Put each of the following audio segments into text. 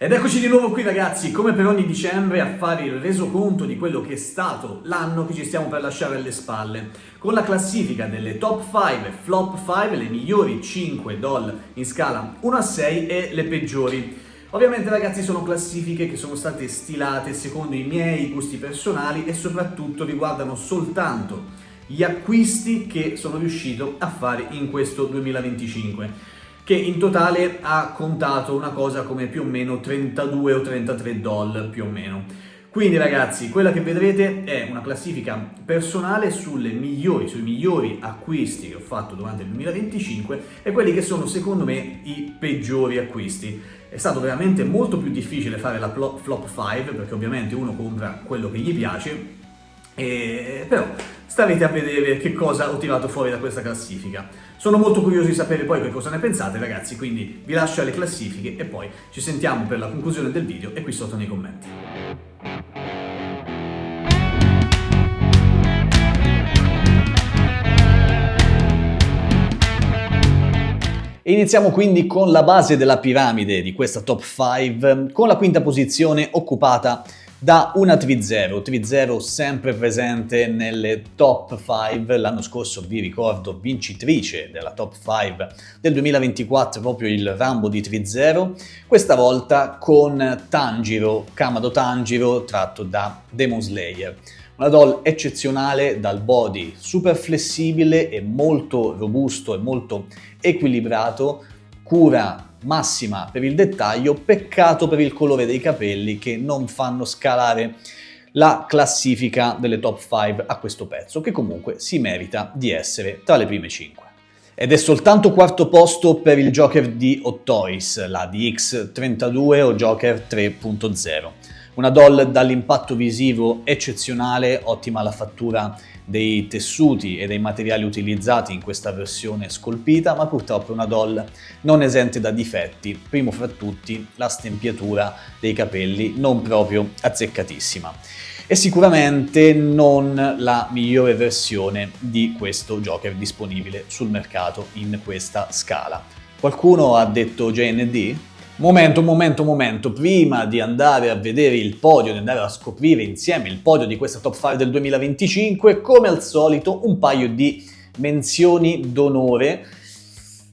Ed eccoci di nuovo qui ragazzi, come per ogni dicembre, a fare il resoconto di quello che è stato l'anno che ci stiamo per lasciare alle spalle, con la classifica delle top 5 e flop 5, le migliori 5 doll in scala 1 a 6 e le peggiori. Ovviamente ragazzi sono classifiche che sono state stilate secondo i miei gusti personali e soprattutto riguardano soltanto gli acquisti che sono riuscito a fare in questo 2025. Che in totale ha contato una cosa come più o meno 32 o 33 doll più o meno. Quindi ragazzi, quella che vedrete è una classifica personale sui migliori acquisti che ho fatto durante il 2025 e quelli che sono secondo me i peggiori acquisti. È stato veramente molto più difficile fare la flop 5 perché ovviamente uno compra quello che gli piace, però starete a vedere che cosa ho tirato fuori da questa classifica. Sono molto curioso di sapere poi che cosa ne pensate ragazzi, quindi vi lascio alle classifiche e poi ci sentiamo per la conclusione del video e qui sotto nei commenti. E iniziamo quindi con la base della piramide di questa top 5, con la quinta posizione occupata da una Trizero sempre presente nelle top 5. L'anno scorso vi ricordo vincitrice della top 5 del 2024, proprio il Rambo di Trizero, questa volta con Tanjiro, Kamado Tanjiro tratto da Demon Slayer. Una doll eccezionale dal body super flessibile e molto robusto e molto equilibrato, cura massima per il dettaglio, peccato per il colore dei capelli che non fanno scalare la classifica delle top 5 a questo pezzo, che comunque si merita di essere tra le prime 5. Ed è soltanto quarto posto per il Joker di Hot Toys, la DX32 o Joker 3.0. Una doll dall'impatto visivo eccezionale, ottima la fattura dei tessuti e dei materiali utilizzati in questa versione scolpita, ma purtroppo è una doll non esente da difetti, primo fra tutti la stempiatura dei capelli non proprio azzeccatissima. E sicuramente non la migliore versione di questo Joker disponibile sul mercato in questa scala. Qualcuno ha detto JND? Momento, prima di andare a vedere il podio, di andare a scoprire insieme il podio di questa top 5 del 2025, come al solito un paio di menzioni d'onore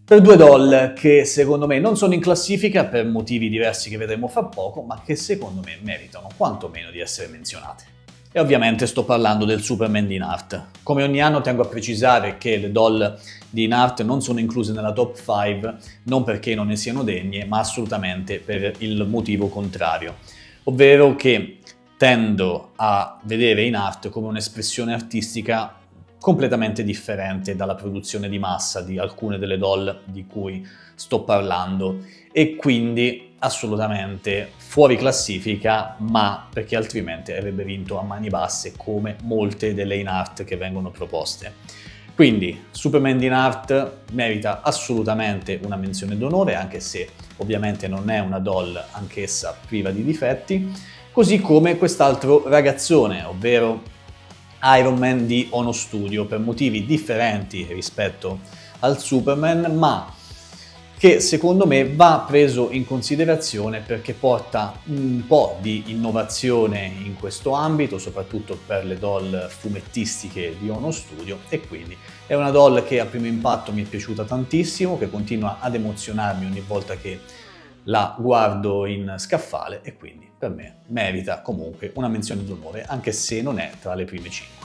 per due doll che secondo me non sono in classifica per motivi diversi che vedremo fra poco, ma che secondo me meritano quantomeno di essere menzionate. E ovviamente sto parlando del Superman di Nart. Come ogni anno tengo a precisare che le doll di Nart non sono incluse nella top 5, non perché non ne siano degne, ma assolutamente per il motivo contrario. Ovvero che tendo a vedere in art come un'espressione artistica completamente differente dalla produzione di massa di alcune delle doll di cui sto parlando e quindi assolutamente fuori classifica, ma perché altrimenti avrebbe vinto a mani basse come molte delle in art che vengono proposte. Quindi Superman in art merita assolutamente una menzione d'onore, anche se ovviamente non è una doll anch'essa priva di difetti, così come quest'altro ragazzone, ovvero Iron Man di Ono Studio, per motivi differenti rispetto al Superman, ma che secondo me va preso in considerazione perché porta un po' di innovazione in questo ambito, soprattutto per le doll fumettistiche di Ono Studio, e quindi è una doll che a primo impatto mi è piaciuta tantissimo, che continua ad emozionarmi ogni volta che la guardo in scaffale e quindi per me merita comunque una menzione d'onore, anche se non è tra le prime 5.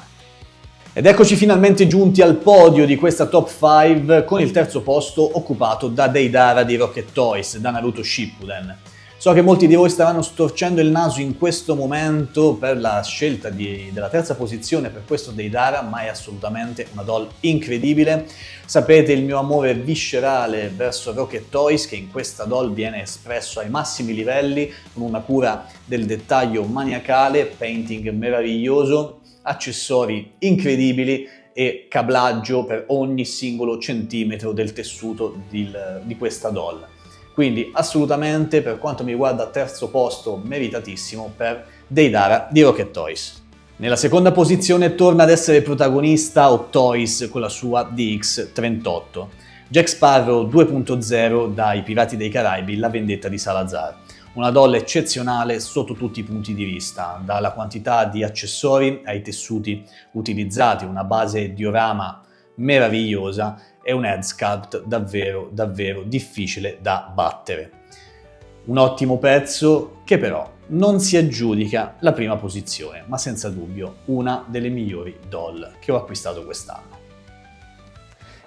Ed eccoci finalmente giunti al podio di questa top 5 con il terzo posto occupato da Deidara di Rocket Toys, da Naruto Shippuden. So che molti di voi staranno storcendo il naso in questo momento per la scelta della terza posizione per questo Deidara, ma è assolutamente una doll incredibile. Sapete il mio amore viscerale verso Rocket Toys, che in questa doll viene espresso ai massimi livelli, con una cura del dettaglio maniacale, painting meraviglioso, accessori incredibili e cablaggio per ogni singolo centimetro del tessuto di questa doll. Quindi assolutamente, per quanto mi riguarda, terzo posto meritatissimo per Deidara di Rocket Toys. Nella seconda posizione torna ad essere protagonista Hot Toys con la sua DX38. Jack Sparrow 2.0 dai Pirati dei Caraibi, La vendetta di Salazar. Una doll eccezionale sotto tutti i punti di vista, dalla quantità di accessori ai tessuti utilizzati, una base diorama meravigliosa e un head sculpt davvero davvero difficile da battere. Un ottimo pezzo che però non si aggiudica la prima posizione, ma senza dubbio una delle migliori doll che ho acquistato quest'anno.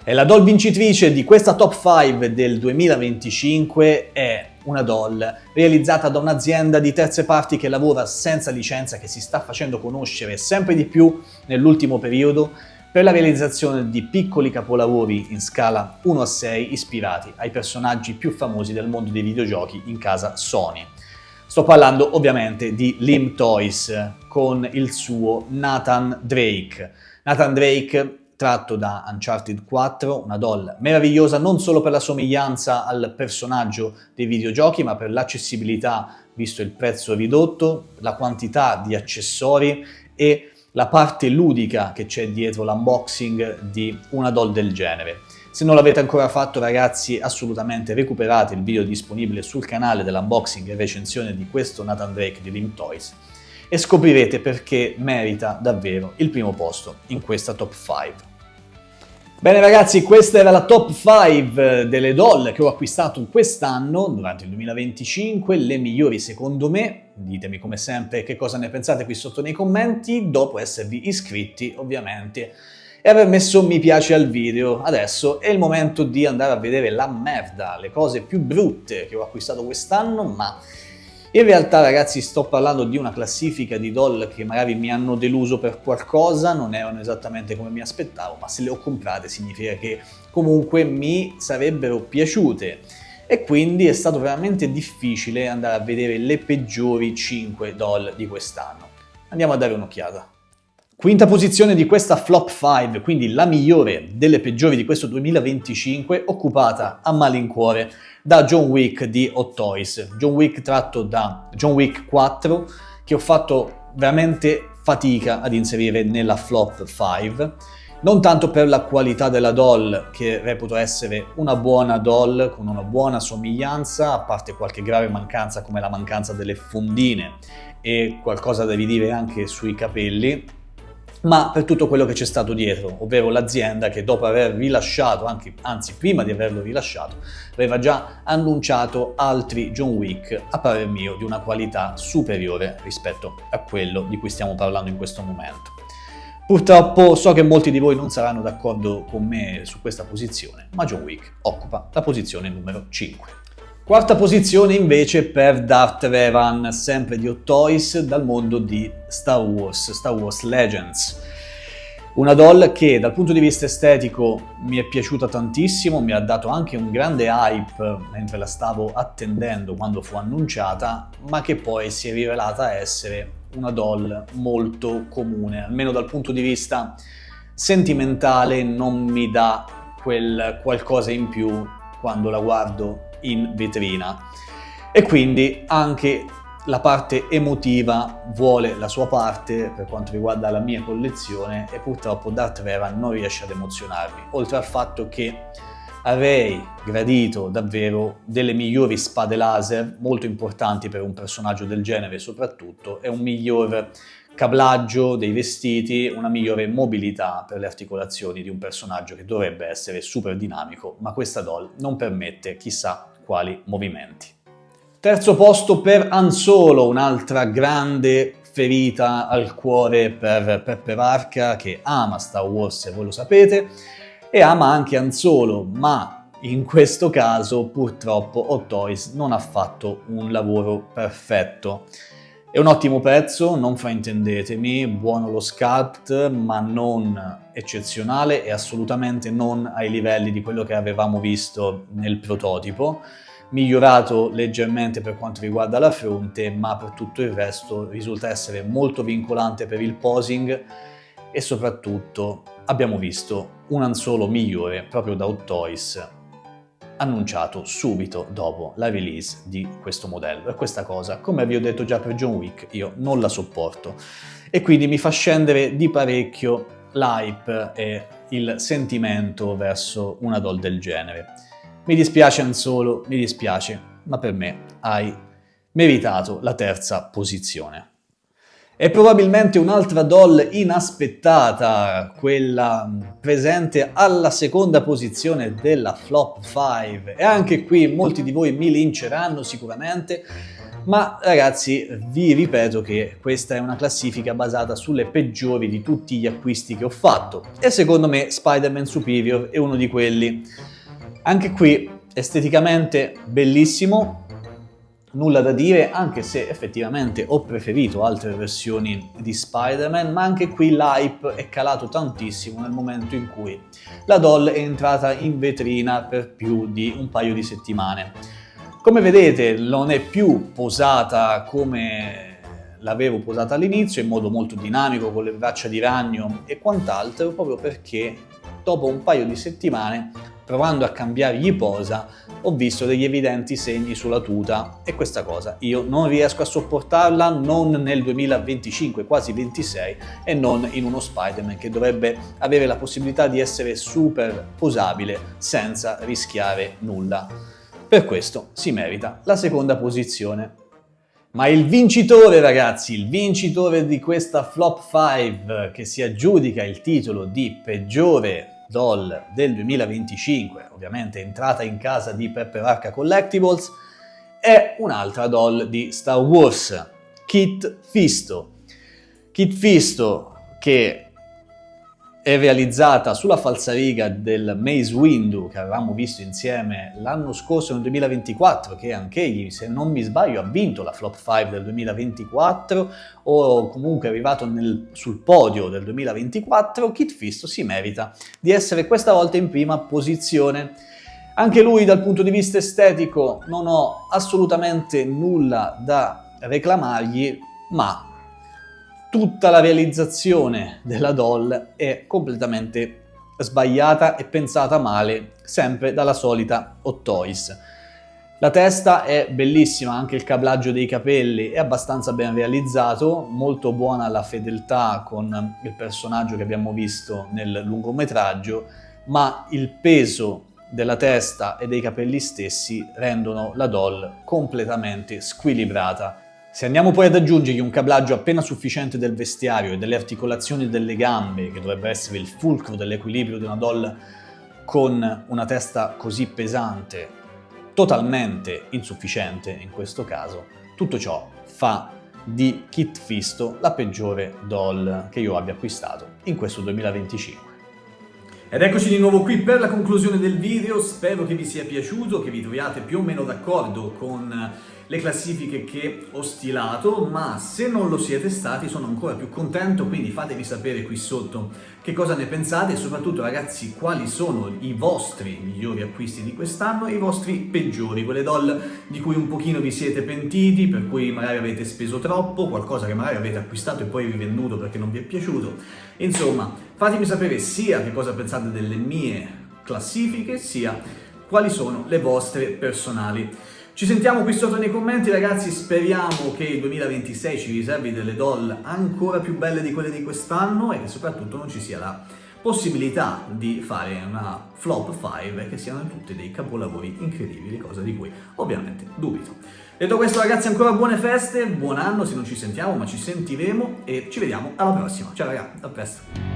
E la doll vincitrice di questa top 5 del 2025 è una doll realizzata da un'azienda di terze parti che lavora senza licenza, che si sta facendo conoscere sempre di più nell'ultimo periodo per la realizzazione di piccoli capolavori in scala 1:6 ispirati ai personaggi più famosi del mondo dei videogiochi in casa Sony. Sto parlando ovviamente di Lim Toys con il suo Nathan Drake. Nathan Drake tratto da Uncharted 4, una doll meravigliosa non solo per la somiglianza al personaggio dei videogiochi, ma per l'accessibilità, visto il prezzo ridotto, la quantità di accessori e la parte ludica che c'è dietro l'unboxing di una doll del genere. Se non l'avete ancora fatto, ragazzi, assolutamente recuperate il video disponibile sul canale dell'unboxing e recensione di questo Nathan Drake di Lim Toys e scoprirete perché merita davvero il primo posto in questa top 5. Bene ragazzi, questa era la top 5 delle doll che ho acquistato quest'anno, durante il 2025, le migliori secondo me. Ditemi come sempre che cosa ne pensate qui sotto nei commenti, dopo esservi iscritti ovviamente e aver messo mi piace al video. Adesso è il momento di andare a vedere la merda, le cose più brutte che ho acquistato quest'anno, ma in realtà ragazzi sto parlando di una classifica di doll che magari mi hanno deluso per qualcosa, non erano esattamente come mi aspettavo, ma se le ho comprate significa che comunque mi sarebbero piaciute e quindi è stato veramente difficile andare a vedere le peggiori 5 doll di quest'anno. Andiamo a dare un'occhiata. Quinta posizione di questa flop 5, quindi la migliore delle peggiori di questo 2025, occupata a malincuore da John Wick di Hot Toys. John Wick tratto da John Wick 4, che ho fatto veramente fatica ad inserire nella flop 5, non tanto per la qualità della doll, che reputo essere una buona doll con una buona somiglianza, a parte qualche grave mancanza come la mancanza delle fondine e qualcosa da ridire anche sui capelli, ma per tutto quello che c'è stato dietro, ovvero l'azienda che dopo aver rilasciato, anzi prima di averlo rilasciato, aveva già annunciato altri John Wick, a parer mio, di una qualità superiore rispetto a quello di cui stiamo parlando in questo momento. Purtroppo so che molti di voi non saranno d'accordo con me su questa posizione, ma John Wick occupa la posizione numero 5. Quarta posizione invece per Darth Revan, sempre di Hot Toys, dal mondo di Star Wars Legends. Una doll che dal punto di vista estetico mi è piaciuta tantissimo, mi ha dato anche un grande hype mentre la stavo attendendo quando fu annunciata, ma che poi si è rivelata essere una doll molto comune, almeno dal punto di vista sentimentale non mi dà quel qualcosa in più quando la guardo in vetrina e quindi anche la parte emotiva vuole la sua parte per quanto riguarda la mia collezione e purtroppo Darth Revan non riesce ad emozionarmi, oltre al fatto che avrei gradito davvero delle migliori spade laser, molto importanti per un personaggio del genere soprattutto, e un miglior cablaggio dei vestiti, una migliore mobilità per le articolazioni di un personaggio che dovrebbe essere super dinamico, ma questa doll non permette chissà quali movimenti. Terzo posto per Han Solo, un'altra grande ferita al cuore per Peppe Varca, che ama Star Wars, se voi lo sapete, e ama anche Han Solo, ma in questo caso purtroppo Hot Toys non ha fatto un lavoro perfetto. È un ottimo pezzo, non fraintendetemi, buono lo sculpt, ma non eccezionale e assolutamente non ai livelli di quello che avevamo visto nel prototipo, migliorato leggermente per quanto riguarda la fronte, ma per tutto il resto risulta essere molto vincolante per il posing e soprattutto abbiamo visto un Han Solo migliore proprio da Hot Toys, annunciato subito dopo la release di questo modello, e questa cosa, come vi ho detto già per John Wick, io non la sopporto e quindi mi fa scendere di parecchio l'hype e il sentimento verso una doll del genere. Mi dispiace Han Solo, mi dispiace, ma per me hai meritato la terza posizione. E probabilmente un'altra doll inaspettata, quella presente alla seconda posizione della Flop 5, e anche qui molti di voi mi linceranno sicuramente, ma ragazzi vi ripeto che questa è una classifica basata sulle peggiori di tutti gli acquisti che ho fatto, e secondo me Spider-Man Superior è uno di quelli. Anche qui esteticamente bellissimo, nulla da dire, anche se effettivamente ho preferito altre versioni di Spider-Man, ma anche qui l'hype è calato tantissimo nel momento in cui la doll è entrata in vetrina per più di un paio di settimane. Come vedete non è più posata come l'avevo posata all'inizio, in modo molto dinamico, con le braccia di ragno e quant'altro, proprio perché dopo un paio di settimane, provando a cambiargli posa, ho visto degli evidenti segni sulla tuta, e questa cosa io non riesco a sopportarla, non nel 2025, quasi 26, e non in uno Spider-Man che dovrebbe avere la possibilità di essere super posabile senza rischiare nulla. Per questo si merita la seconda posizione. Ma il vincitore, ragazzi, il vincitore di questa Flop 5, che si aggiudica il titolo di peggiore doll del 2025, ovviamente entrata in casa di Peppe Varca Collectibles, è un'altra doll di Star Wars, Kit Fisto. Kit Fisto, che è realizzata sulla falsariga del Mace Windu che avevamo visto insieme l'anno scorso nel 2024, che anch'egli, se non mi sbaglio, ha vinto la Flop 5 del 2024 o comunque è arrivato sul podio del 2024. Kit Fisto si merita di essere questa volta in prima posizione. Anche lui dal punto di vista estetico non ho assolutamente nulla da reclamargli, ma tutta la realizzazione della doll è completamente sbagliata e pensata male, sempre dalla solita Hot Toys. La testa è bellissima, anche il cablaggio dei capelli è abbastanza ben realizzato, molto buona la fedeltà con il personaggio che abbiamo visto nel lungometraggio, ma il peso della testa e dei capelli stessi rendono la doll completamente squilibrata. Se andiamo poi ad aggiungergli un cablaggio appena sufficiente del vestiario e delle articolazioni delle gambe, che dovrebbe essere il fulcro dell'equilibrio di una doll, con una testa così pesante, totalmente insufficiente in questo caso, tutto ciò fa di Kit Fisto la peggiore doll che io abbia acquistato in questo 2025. Ed eccoci di nuovo qui per la conclusione del video, spero che vi sia piaciuto, che vi troviate più o meno d'accordo con le classifiche che ho stilato, ma se non lo siete stati sono ancora più contento, quindi fatemi sapere qui sotto che cosa ne pensate e soprattutto, ragazzi, quali sono i vostri migliori acquisti di quest'anno e i vostri peggiori, quelle doll di cui un pochino vi siete pentiti, per cui magari avete speso troppo, qualcosa che magari avete acquistato e poi rivenduto perché non vi è piaciuto. Insomma, fatemi sapere sia che cosa pensate delle mie classifiche, sia quali sono le vostre personali. Ci sentiamo qui sotto nei commenti, ragazzi, speriamo che il 2026 ci riservi delle doll ancora più belle di quelle di quest'anno e che soprattutto non ci sia la possibilità di fare una Flop 5 che siano tutti dei capolavori incredibili, cosa di cui ovviamente dubito. Detto questo, ragazzi, ancora buone feste, buon anno se non ci sentiamo, ma ci sentiremo e ci vediamo alla prossima. Ciao ragazzi, a presto!